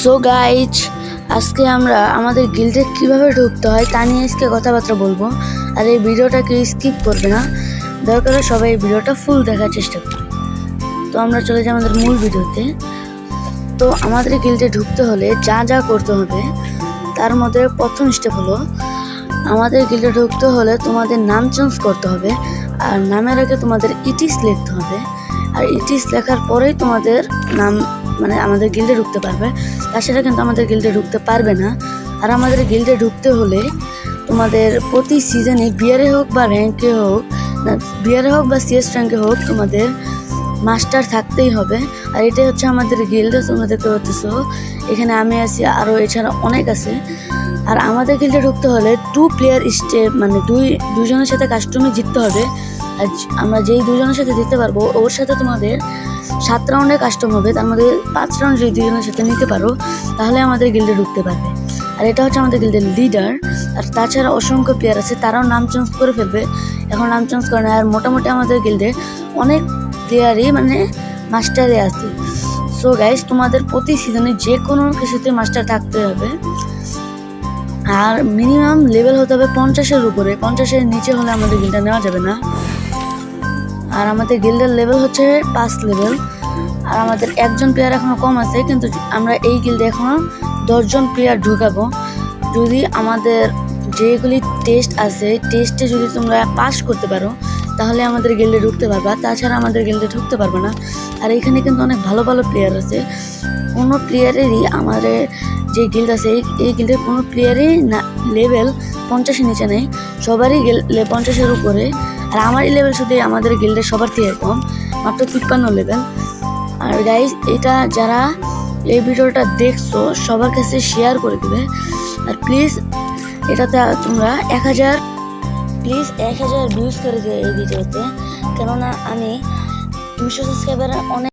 So guys, আজকে আমরা আমাদের গিল্ডে কিভাবে ঢুকতে হয় তা নিয়ে আজকে কথাবার্তা বলবো। আর এই ভিডিওটাকে স্কিপ করবে না, দয়া করে সবাই এই ভিডিওটা ফুল দেখার চেষ্টা করবে। তো আমরা চলে যাই আমাদের মূল ভিডিওতে। তো আমাদের গিল্ডে ঢুকতে হলে যা যা করতে হবে তার মধ্যে প্রথম স্টেপ হলো, আমাদের গিল্ডে ঢুকতে হলে তোমাদের নাম চেঞ্জ করতে হবে। আর নামের আগে তোমাদের ইটিস লিখতে হবে। আর ইটিস লেখার পরেই তোমাদের নাম মানে আমাদের গিল্ডে ঢুকতে পারবে। তাছাড়া কিন্তু আমাদের গিল্ডে ঢুকতে পারবে না। আর আমাদের গিল্ডে ঢুকতে হলে তোমাদের প্রতি সিজনে বিয়ারে হোক বা র্যাঙ্কে হোক, না বিয়ারে হোক বা সিএস র্যাঙ্কে হোক, তোমাদের মাস্টার থাকতেই হবে। আর এটাই হচ্ছে আমাদের গিল্ড। তোমরা দেখতে পাচ্ছ এখানে আমি আছি, আরও এছাড়া অনেক আছে। আর আমাদের গিল্ডে ঢুকতে হলে 2 প্লেয়ার স্টেপ মানে দুজনের সাথে কাস্টমে জিততে হবে। আর আমরা যেই দুজনের সাথে জিততে পারবো ওর সাথে তোমাদের 7 রাউন্ডে কাস্টম হবে। তার মধ্যে 5 রাউন্ড যদি দুজনের সাথে নিতে পারো তাহলে আমাদের গিল্ডে ঢুকতে পারবে। আর এটা হচ্ছে আমাদের গিল্ডের লিডার। আর তাছাড়া অসংখ্য প্লেয়ার আছে, তারাও নাম চেঞ্জ করে ফেলবে, এখন নাম চেঞ্জ করে না। আর মোটামুটি আমাদের গিল্ডে অনেক প্লেয়ারই মানে মাস্টারে আছে। সো গাইস, তোমাদের প্রতি সিজনে যে কোনো কিছুতে মাস্টার থাকতে হবে। আর মিনিমাম লেভেল হতে হবে 50-এর উপরে, 50-এর নিচে হলে আমাদের গিল্ডে নেওয়া যাবে না। আর আমাদের গিল্ডের লেভেল হচ্ছে 5 লেভেল। আর আমাদের একজন প্লেয়ার এখনও কম আছে, কিন্তু আমরা এই গিল্ডে এখনও 10 জন প্লেয়ার ঢুকাবো। যদি আমাদের যেগুলি টেস্ট আছে, টেস্টে যদি তোমরা পাস করতে পারো তাহলে আমাদের গিল্ডে ঢুকতে পারবা, তাছাড়া আমাদের গিল্ডে ঢুকতে পারবে না। আর এখানে কিন্তু অনেক ভালো ভালো প্লেয়ার আছে। কোনো প্লেয়ারেরই আমাদের যে গিল্ড আছে এই গিল্ডের কোনো প্লেয়ারই না লেভেল 50-এর নিচে নেই, সবারই 50-এর উপরে। আর আমারই লেভেল শুধু আমাদের গিল্ডের সবার থেকে কম, মাত্র 53 লেভেল। আর গাইস, এটা যারা এই ভিডিওটা দেখছো সবার কাছে শেয়ার করে দেবে। আর প্লিজ এটাতে তোমরা 1000 ভিউজ করে দিও এই ভিডিওতে, কেননা আমি 200 সাবস্ক্রাইবারের অনেক